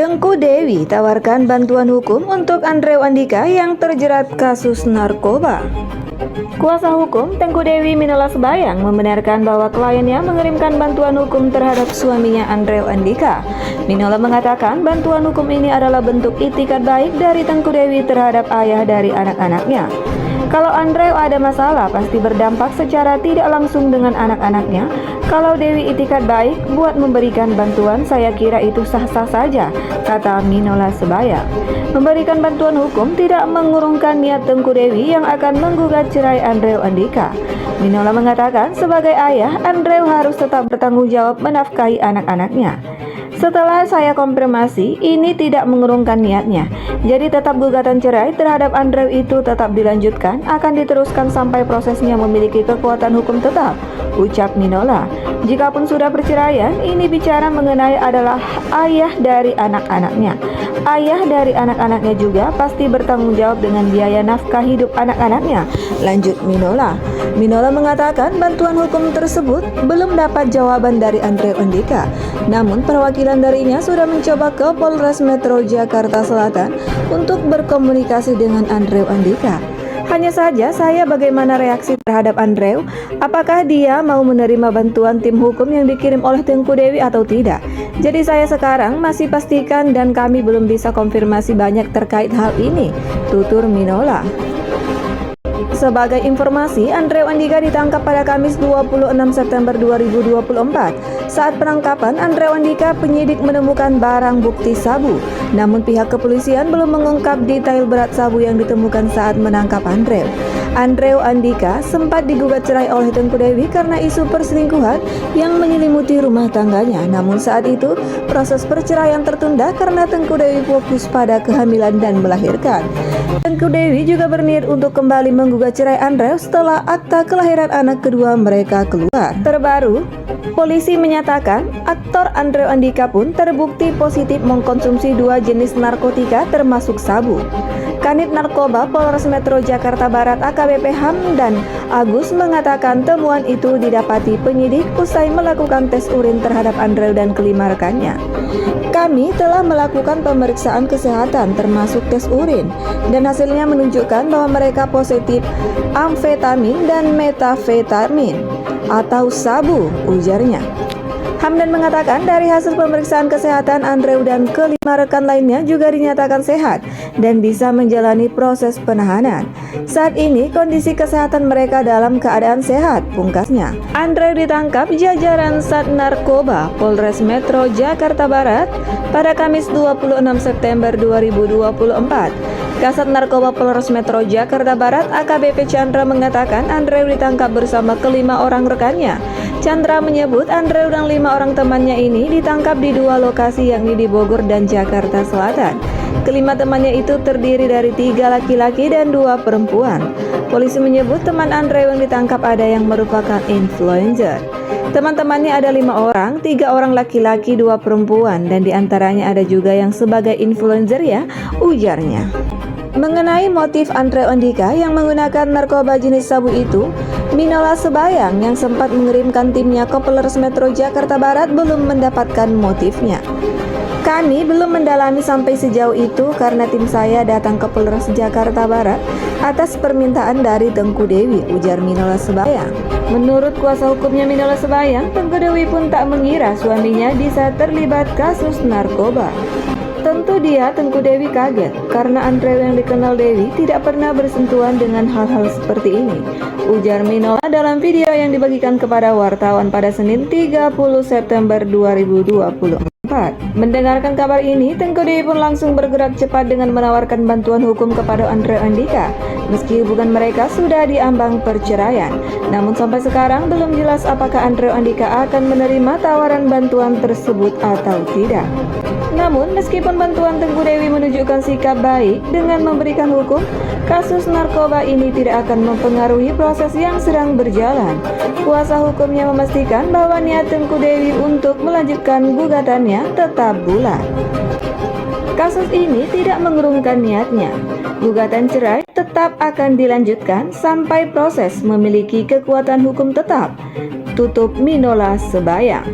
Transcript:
Tengku Dewi tawarkan bantuan hukum untuk Andrew Andika yang terjerat kasus narkoba. Kuasa hukum Tengku Dewi Minola Sebayang membenarkan bahwa kliennya mengirimkan bantuan hukum terhadap suaminya Andrew Andika. Minola mengatakan bantuan hukum ini adalah bentuk itikat baik dari Tengku Dewi terhadap ayah dari anak-anaknya. Kalau Andrew ada masalah, pasti berdampak secara tidak langsung dengan anak-anaknya. Kalau Dewi itikat baik buat memberikan bantuan, saya kira itu sah-sah saja, kata Minola Sebayang. Memberikan bantuan hukum tidak mengurungkan niat Tengku Dewi yang akan menggugat cerai Andrew Andika. Minola mengatakan sebagai ayah, Andrew harus tetap bertanggung jawab menafkahi anak-anaknya. Setelah saya konfirmasi, ini tidak mengurungkan niatnya. Jadi tetap gugatan cerai terhadap Andrew itu tetap dilanjutkan, akan diteruskan sampai prosesnya memiliki kekuatan hukum tetap, ucap Minola. Jikapun sudah perceraian, ini bicara mengenai adalah ayah dari anak-anaknya. Ayah dari anak-anaknya juga pasti bertanggung jawab dengan biaya nafkah hidup anak-anaknya, lanjut Minola. Minola mengatakan bantuan hukum tersebut belum dapat jawaban dari Andrew Andika. Namun perwakilan darinya sudah mencoba ke Polres Metro Jakarta Selatan untuk berkomunikasi dengan Andrew Andika. Hanya saja saya bagaimana reaksi terhadap Andrew, apakah dia mau menerima bantuan tim hukum yang dikirim oleh Tengku Dewi atau tidak. Jadi saya sekarang masih pastikan dan kami belum bisa konfirmasi banyak terkait hal ini, tutur Minola. Sebagai informasi, Andrew Andika ditangkap pada Kamis 26 September 2024. Saat penangkapan, Andrew Andika penyidik menemukan barang bukti sabu. Namun pihak kepolisian belum mengungkap detail berat sabu yang ditemukan saat menangkap Andrew. Andrew Andika sempat digugat cerai oleh Tengku Dewi karena isu perselingkuhan yang menyelimuti rumah tangganya. Namun saat itu, proses perceraian tertunda karena Tengku Dewi fokus pada kehamilan dan melahirkan. Tengku Dewi juga berniat untuk kembali menggugat cerai Andrew setelah akta kelahiran anak kedua mereka keluar. Terbaru, polisi menyatakan aktor Andrew Andika pun terbukti positif mengkonsumsi 2 jenis narkotika termasuk sabu. Kanit Narkoba Polres Metro Jakarta Barat AKBP Hamdan Agus mengatakan temuan itu didapati penyidik usai melakukan tes urin terhadap Andrew dan kelima rekannya. Kami telah melakukan pemeriksaan kesehatan termasuk tes urin dan hasilnya menunjukkan bahwa mereka positif amfetamin dan metafetamin atau sabu, ujarnya. Hamdan mengatakan dari hasil pemeriksaan kesehatan Andrew dan kelima rekan lainnya juga dinyatakan sehat dan bisa menjalani proses penahanan. Saat ini kondisi kesehatan mereka dalam keadaan sehat, pungkasnya. Andrew ditangkap jajaran Sat Narkoba Polres Metro Jakarta Barat pada Kamis 26 September 2024. Kasat Narkoba Polres Metro Jakarta Barat AKBP Chandra mengatakan Andrew ditangkap bersama kelima orang rekannya. Chandra menyebut Andrew dan 5 orang temannya ini ditangkap di 2 lokasi yakni di Bogor dan Jakarta Selatan. Kelima temannya itu terdiri dari 3 laki-laki dan 2 perempuan. Polisi menyebut teman Andrew yang ditangkap ada yang merupakan influencer. Teman-temannya ada 5 orang, 3 orang laki-laki, 2 perempuan, dan diantaranya ada juga yang sebagai influencer ya, ujarnya. Mengenai motif Andrew Andika yang menggunakan narkoba jenis sabu itu, Minola Sebayang yang sempat mengirimkan timnya ke Polres Metro Jakarta Barat belum mendapatkan motifnya. Kami belum mendalami sampai sejauh itu karena tim saya datang ke Polres Jakarta Barat atas permintaan dari Tengku Dewi, ujar Minola Sebayang. Menurut kuasa hukumnya Minola Sebayang, Tengku Dewi pun tak mengira suaminya bisa terlibat kasus narkoba. Tentu dia, Tengku Dewi, kaget karena Andrew yang dikenal Dewi tidak pernah bersentuhan dengan hal-hal seperti ini, ujar Minola dalam video yang dibagikan kepada wartawan pada Senin 30 September 2024. Mendengarkan kabar ini, Tengku Dewi pun langsung bergerak cepat dengan menawarkan bantuan hukum kepada Andrew Andika. Meski hubungan mereka sudah diambang perceraian, namun sampai sekarang belum jelas apakah Andrew Andika akan menerima tawaran bantuan tersebut atau tidak. Namun, meskipun bantuan Tengku Dewi menunjukkan sikap baik dengan memberikan hukum, kasus narkoba ini tidak akan mempengaruhi proses yang sedang berjalan. Kuasa hukumnya memastikan bahwa niat Tengku Dewi untuk melanjutkan gugatannya tetap bulat. Kasus ini tidak mengurungkan niatnya. Gugatan cerai tetap akan dilanjutkan sampai proses memiliki kekuatan hukum tetap, tutup Minola Sebayang.